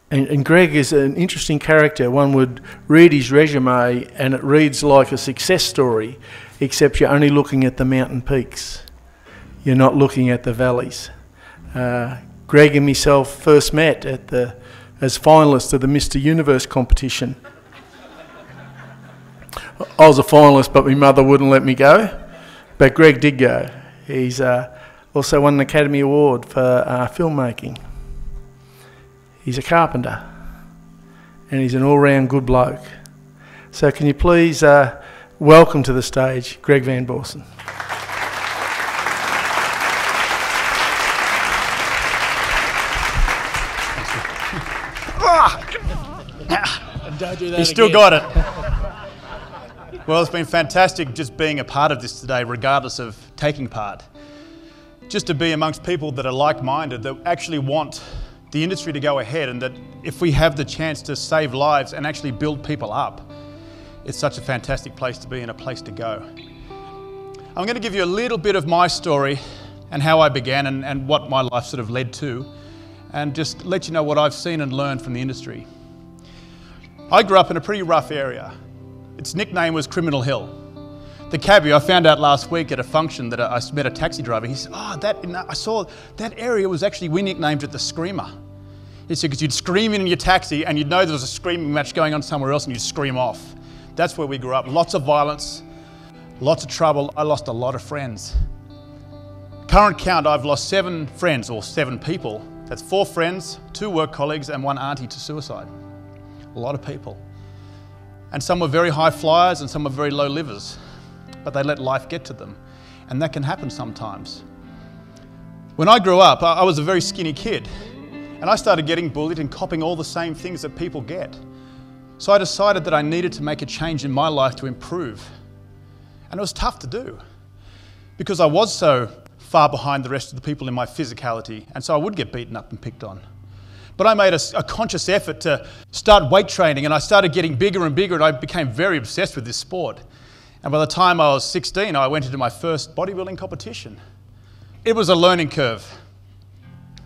And Greg is an interesting character. One would read his resume and it reads like a success story, except you're only looking at the mountain peaks. You're not looking at the valleys. Greg and myself first met as finalists of the Mr. Universe competition. I was a finalist, but my mother wouldn't let me go. But Greg did go. He's also won an Academy Award for filmmaking. He's a carpenter, and he's an all-round good bloke. So can you please welcome to the stage Greg Van Borssum. Don't do that. You still got it. Well, it's been fantastic just being a part of this today, regardless of taking part. Just to be amongst people that are like-minded, that actually want the industry to go ahead, and that if we have the chance to save lives and actually build people up, it's such a fantastic place to be and a place to go. I'm going to give you a little bit of my story and how I began and what my life sort of led to, and just let you know what I've seen and learned from the industry. I grew up in a pretty rough area. Its nickname was Criminal Hill. The cabbie, I found out last week at a function that I met a taxi driver. He said, I saw that area was actually, we nicknamed it the Screamer. He said, because you'd scream in your taxi and you'd know there was a screaming match going on somewhere else and you'd scream off. That's where we grew up. Lots of violence, lots of trouble. I lost a lot of friends. Current count, I've lost 7 friends, or 7 people. That's 4 friends, 2 work colleagues and 1 auntie to suicide. A lot of people. And some were very high flyers and some were very low livers, but they let life get to them. And that can happen sometimes. When I grew up, I was a very skinny kid, and I started getting bullied and copping all the same things that people get. So I decided that I needed to make a change in my life to improve. And it was tough to do, because I was so far behind the rest of the people in my physicality, and so I would get beaten up and picked on. But I made a conscious effort to start weight training, and I started getting bigger and bigger, and I became very obsessed with this sport. And by the time I was 16, I went into my first bodybuilding competition. It was a learning curve.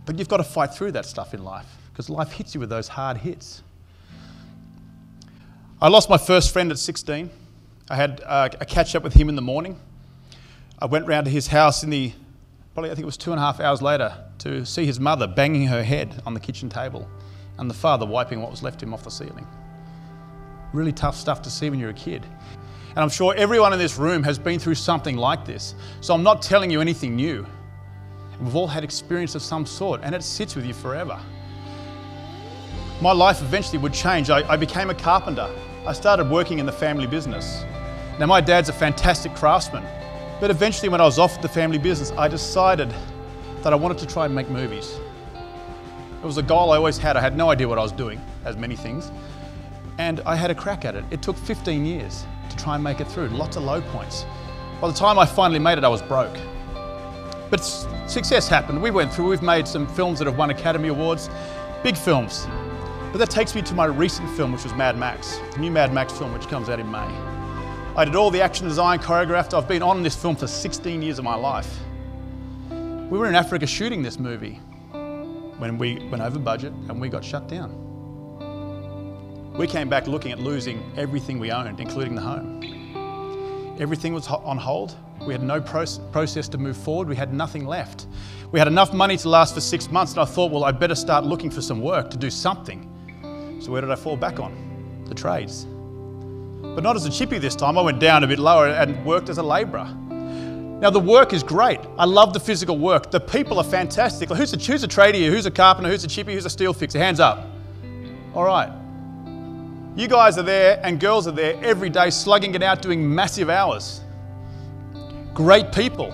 But you've got to fight through that stuff in life, because life hits you with those hard hits. I lost my first friend at 16. I had a catch-up with him in the morning. I went round to his house probably I think it was 2.5 hours later, to see his mother banging her head on the kitchen table and the father wiping what was left of him off the ceiling. Really tough stuff to see when you're a kid. And I'm sure everyone in this room has been through something like this. So I'm not telling you anything new. We've all had experience of some sort, and it sits with you forever. My life eventually would change. I became a carpenter. I started working in the family business. Now, my dad's a fantastic craftsman, but eventually when I was off at the family business, I decided that I wanted to try and make movies. It was a goal I always had. I had no idea what I was doing, as many things, and I had a crack at it. It took 15 years to try and make it through, lots of low points. By the time I finally made it, I was broke. But success happened. We've made some films that have won Academy Awards, big films. But that takes me to my recent film, which was Mad Max, the new Mad Max film, which comes out in May. I did all the action design, choreographed. I've been on this film for 16 years of my life. We were in Africa shooting this movie when we went over budget and we got shut down. We came back looking at losing everything we owned, including the home. Everything was on hold. We had no process to move forward. We had nothing left. We had enough money to last for 6 months, and I thought, well, I better start looking for some work to do something. So where did I fall back on? The trades. But not as a chippy this time. I went down a bit lower and worked as a labourer. Now, the work is great. I love the physical work. The people are fantastic. Who's a tradie here? Who's a carpenter? Who's a chippy? Who's a steel fixer? Hands up. All right. You guys are there and girls are there every day slugging it out, doing massive hours. Great people.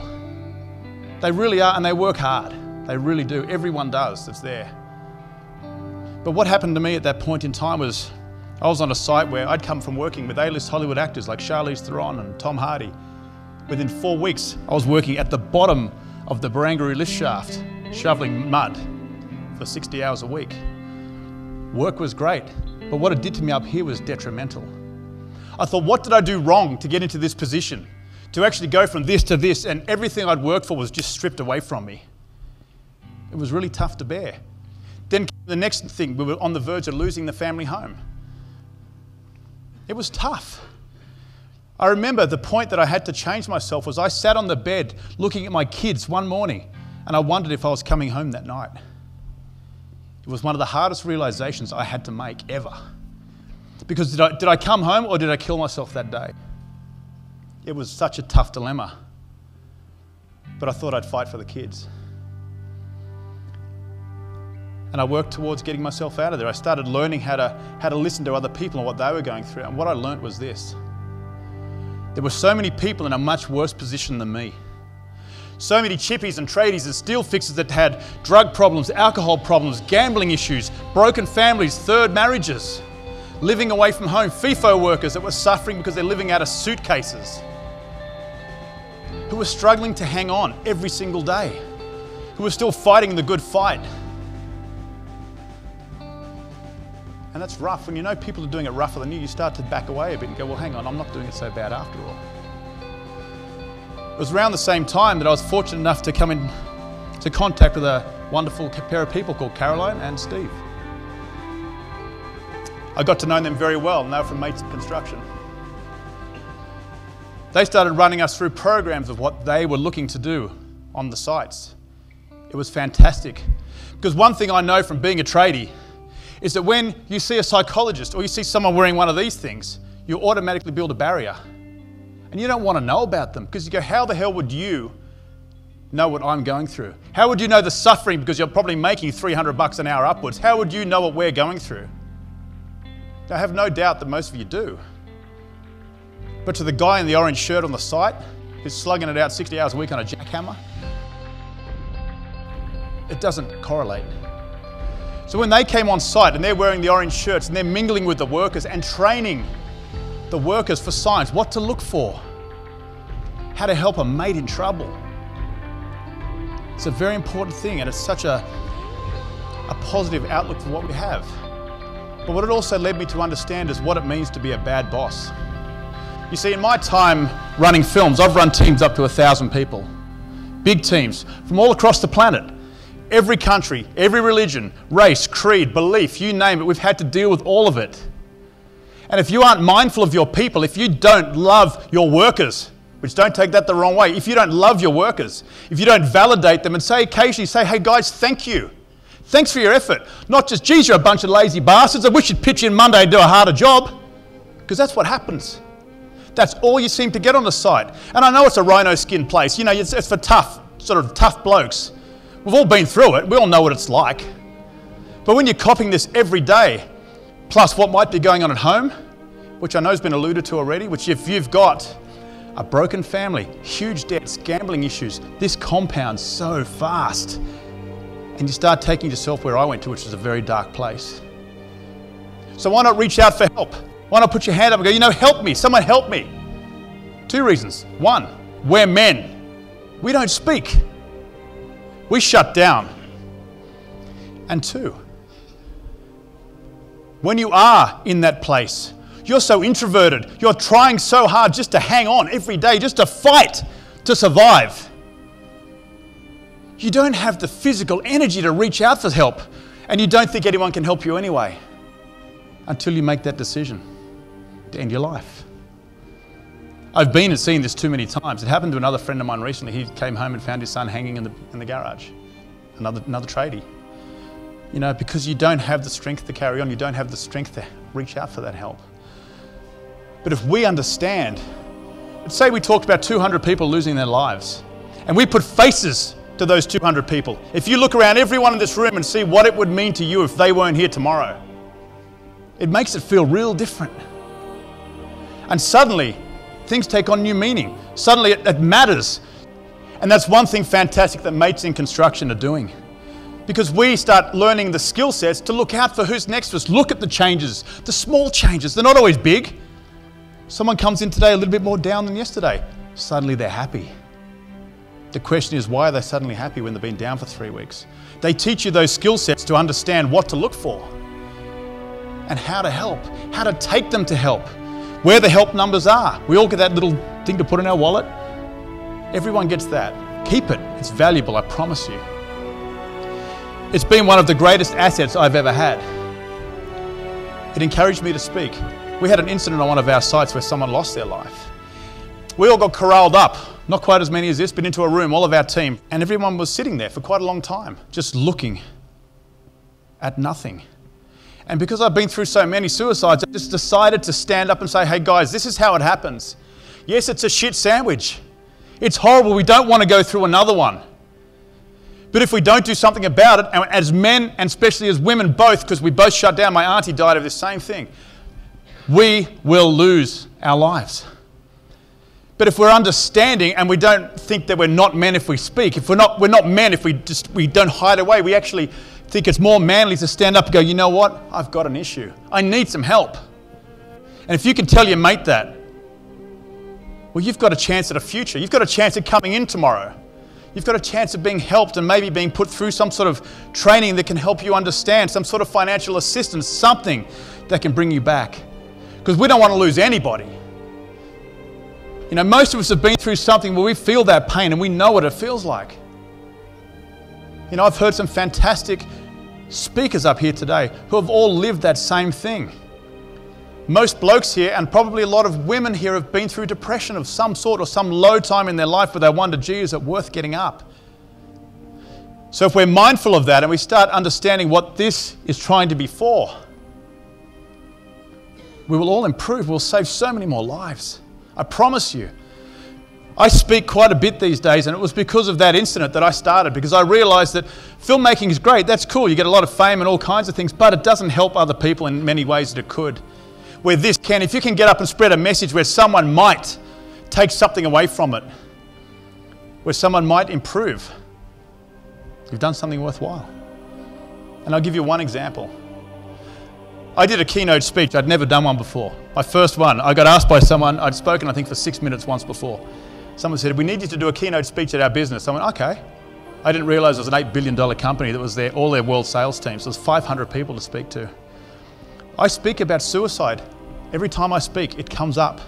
They really are, and they work hard. They really do. Everyone does that's there. But what happened to me at that point in time was I was on a site where I'd come from working with A-list Hollywood actors like Charlize Theron and Tom Hardy. Within 4 weeks, I was working at the bottom of the Barangaroo lift shaft, shoveling mud for 60 hours a week. Work was great, but what it did to me up here was detrimental. I thought, what did I do wrong to get into this position? To actually go from this to this, and everything I'd worked for was just stripped away from me. It was really tough to bear. Then came The next thing, we were on the verge of losing the family home. It was tough. I remember the point that I had to change myself was I sat on the bed looking at my kids one morning and I wondered if I was coming home that night. It was one of the hardest realizations I had to make ever. Because did I come home or did I kill myself that day? It was such a tough dilemma. But I thought I'd fight for the kids. And I worked towards getting myself out of there. I started learning how to listen to other people and what they were going through. And what I learned was this. There were so many people in a much worse position than me. So many chippies and tradies and steel fixers that had drug problems, alcohol problems, gambling issues, broken families, third marriages, living away from home, FIFO workers that were suffering because they're living out of suitcases, who were struggling to hang on every single day, who were still fighting the good fight. And that's rough. When you know people are doing it rougher than you, you start to back away a bit and go, well, hang on, I'm not doing it so bad after all. It was around the same time that I was fortunate enough to come into contact with a wonderful pair of people called Caroline and Steve. I got to know them very well, and they were from Mates in Construction. They started running us through programs of what they were looking to do on the sites. It was fantastic. Because one thing I know from being a tradie is that when you see a psychologist or you see someone wearing one of these things, you automatically build a barrier. And you don't want to know about them because you go, how the hell would you know what I'm going through? How would you know the suffering because you're probably making $300 an hour upwards? How would you know what we're going through? I have no doubt that most of you do. But to the guy in the orange shirt on the site who's slugging it out 60 hours a week on a jackhammer, it doesn't correlate. So when they came on site and they're wearing the orange shirts and they're mingling with the workers and training the workers for signs, what to look for, how to help a mate in trouble. It's a very important thing, and it's such a positive outlook for what we have. But what it also led me to understand is what it means to be a bad boss. You see, in my time running films, I've run teams up to 1,000 people. Big teams from all across the planet. Every country, every religion, race, creed, belief, you name it, we've had to deal with all of it. And if you aren't mindful of your people, if you don't love your workers, which don't take that the wrong way, if you don't love your workers, if you don't validate them and occasionally say, hey guys, thank you. Thanks for your effort. Not just, geez, you're a bunch of lazy bastards. I wish you'd pitch in Monday and do a harder job. Because that's what happens. That's all you seem to get on the site. And I know it's a rhino skin place. You know, it's for tough blokes. We've all been through it. We all know what it's like. But when you're copying this every day, plus what might be going on at home, which I know has been alluded to already, which if you've got a broken family, huge debts, gambling issues, this compounds so fast. And you start taking yourself where I went to, which is a very dark place. So why not reach out for help? Why not put your hand up and go, you know, help me, someone help me. 2 reasons. 1, we're men. We don't speak. We shut down. And 2, when you are in that place, you're so introverted, you're trying so hard just to hang on every day, just to fight, to survive. You don't have the physical energy to reach out for help, and you don't think anyone can help you anyway, until you make that decision to end your life. I've been and seen this too many times. It happened to another friend of mine recently. He came home and found his son hanging in the garage, another tradie. You know, because you don't have the strength to carry on, you don't have the strength to reach out for that help. But if we understand, let's say we talked about 200 people losing their lives, and we put faces to those 200 people. If you look around everyone in this room and see what it would mean to you if they weren't here tomorrow, it makes it feel real different. And suddenly, things take on new meaning. Suddenly, it matters. And that's one thing fantastic that Mates in Construction are doing. Because we start learning the skill sets to look out for who's next to us. Look at the changes, the small changes. They're not always big. Someone comes in today a little bit more down than yesterday. Suddenly they're happy. The question is, why are they suddenly happy when they've been down for 3 weeks? They teach you those skill sets to understand what to look for and how to help, how to take them to help, where the help numbers are. We all get that little thing to put in our wallet. Everyone gets that. Keep it. It's valuable, I promise you. It's been one of the greatest assets I've ever had. It encouraged me to speak. We had an incident on one of our sites where someone lost their life. We all got corralled up, not quite as many as this, but into a room, all of our team, and everyone was sitting there for quite a long time, just looking at nothing. And because I've been through so many suicides, I just decided to stand up and say, hey guys, this is how it happens. Yes, it's a shit sandwich. It's horrible, we don't want to go through another one. But if we don't do something about it, and as men and especially as women both, because we both shut down, my auntie died of the same thing, we will lose our lives. But if we're understanding and we don't think that we're not men if we speak, if we're not men if we don't hide away, we actually think it's more manly to stand up and go, you know what, I've got an issue. I need some help. And if you can tell your mate that, well, you've got a chance at a future. You've got a chance at coming in tomorrow. You've got a chance of being helped and maybe being put through some sort of training that can help you understand, some sort of financial assistance, something that can bring you back. Because we don't want to lose anybody. You know, most of us have been through something where we feel that pain and we know what it feels like. You know, I've heard some fantastic speakers up here today who have all lived that same thing. Most blokes here, and probably a lot of women here, have been through depression of some sort or some low time in their life where they wonder, gee, is it worth getting up? So if we're mindful of that and we start understanding what this is trying to be for, we will all improve. We'll save so many more lives. I promise you. I speak quite a bit these days, and it was because of that incident that I started, because I realised that filmmaking is great, that's cool, you get a lot of fame and all kinds of things, but it doesn't help other people in many ways that it could. Where this can, if you can get up and spread a message where someone might take something away from it, where someone might improve, you've done something worthwhile. And I'll give you one example. I did a keynote speech. I'd never done one before. My first one. I got asked by someone, I'd spoken I think for 6 minutes once before. Someone said, we need you to do a keynote speech at our business. I went, okay. I didn't realise it was an $8 billion company that was there, all their world sales teams. So there's 500 people to speak to. I speak about suicide. Every time I speak, it comes up.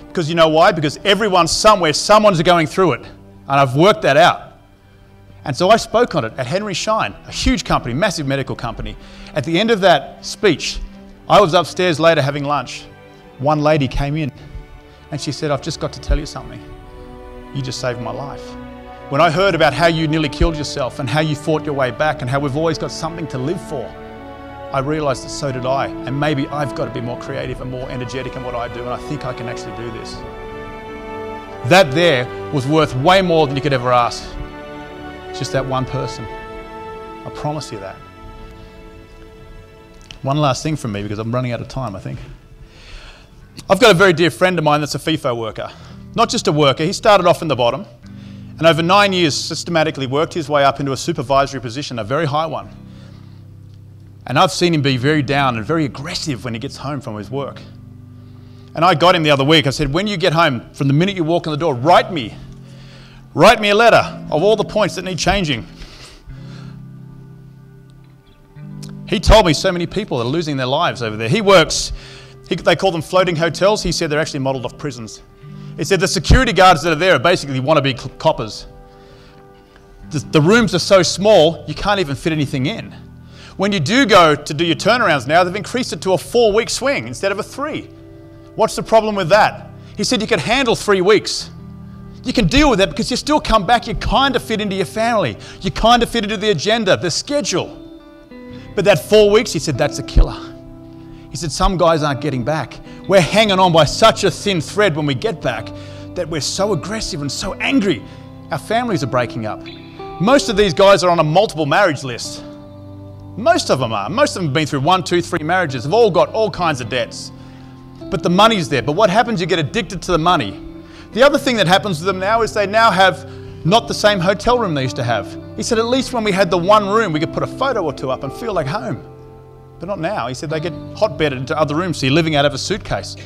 Because you know why? Because everyone somewhere, someone's going through it. And I've worked that out. And so I spoke on it at Henry Schein, a huge company, massive medical company. At the end of that speech, I was upstairs later having lunch. One lady came in and she said, I've just got to tell you something. You just saved my life. When I heard about how you nearly killed yourself and how you fought your way back and how we've always got something to live for, I realised that so did I. And maybe I've got to be more creative and more energetic in what I do, and I think I can actually do this. That there was worth way more than you could ever ask. It's just that one person. I promise you that. One last thing from me, because I'm running out of time, I think. I've got a very dear friend of mine that's a FIFO worker. Not just a worker, he started off in the bottom and over 9 years systematically worked his way up into a supervisory position, a very high one. And I've seen him be very down and very aggressive when he gets home from his work. And I got him the other week. I said, when you get home, from the minute you walk in the door, write me a letter of all the points that need changing. He told me so many people that are losing their lives over there. He works, they call them floating hotels. He said they're actually modelled off prisons. He said the security guards that are there are basically wannabe coppers. The rooms are so small, you can't even fit anything in. When you do go to do your turnarounds now, they've increased it to a 4-week swing instead of a 3. What's the problem with that? He said you can handle 3 weeks. You can deal with that because you still come back, you kind of fit into your family. You kind of fit into the agenda, the schedule. But that 4 weeks, he said, that's a killer. He said, some guys aren't getting back. We're hanging on by such a thin thread when we get back that we're so aggressive and so angry. Our families are breaking up. Most of these guys are on a multiple marriage list. Most of them are. Most of them have been through 1, 2, 3 marriages. They've all got all kinds of debts. But the money's there. But what happens, you get addicted to the money. The other thing that happens to them now is they now have not the same hotel room they used to have. He said, at least when we had the one room, we could put a photo or two up and feel like home. But not now. He said they get hotbedded into other rooms, so you're living out of a suitcase.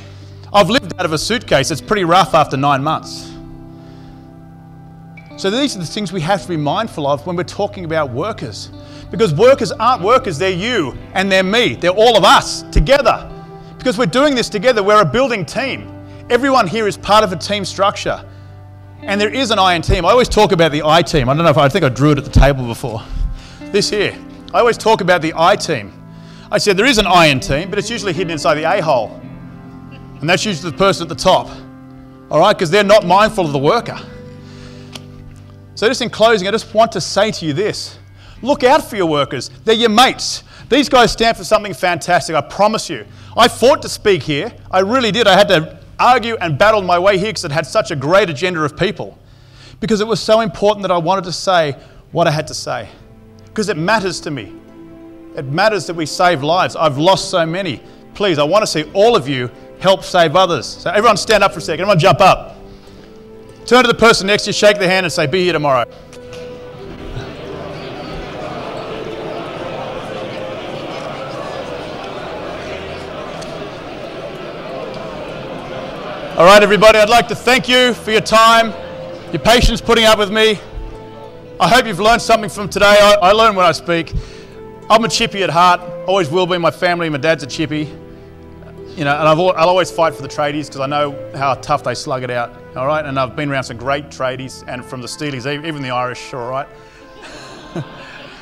I've lived out of a suitcase. It's pretty rough after 9 months. So these are the things we have to be mindful of when we're talking about workers. Because workers aren't workers, they're you and they're me. They're all of us together. Because we're doing this together, we're a building team. Everyone here is part of a team structure. And there is an I in team. I always talk about the I team. I don't know if I think I drew it at the table before. This here. I always talk about the I team. I said there is an I in team, but it's usually hidden inside the A-hole. And that's usually the person at the top. All right, because they're not mindful of the worker. So just in closing, I just want to say to you this. Look out for your workers. They're your mates. These guys stand for something fantastic, I promise you. I fought to speak here. I really did. I had to argue and battle my way here because it had such a great agenda of people. Because it was so important that I wanted to say what I had to say. Because it matters to me. It matters that we save lives. I've lost so many. Please, I want to see all of you help save others. So everyone stand up for a second. Everyone jump up. Turn to the person next to you, shake their hand and say, be here tomorrow. All right, everybody, I'd like to thank you for your time, your patience putting up with me. I hope you've learned something from today. I learn when I speak. I'm a chippy at heart, always will be. My family, my dad's a chippy. You know, and I'll always fight for the tradies because I know how tough they slug it out, all right? And I've been around some great tradies and from the Steelies, even the Irish, all right?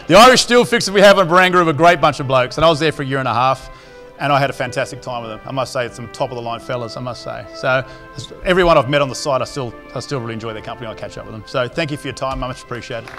The Irish steel fixers we have in Barangaroo are a great bunch of blokes, and I was there for a year and a half, and I had a fantastic time with them. I must say, it's some top-of-the-line fellas, I must say. So everyone I've met on the site, I still really enjoy their company. I catch up with them. So thank you for your time. I much appreciate it.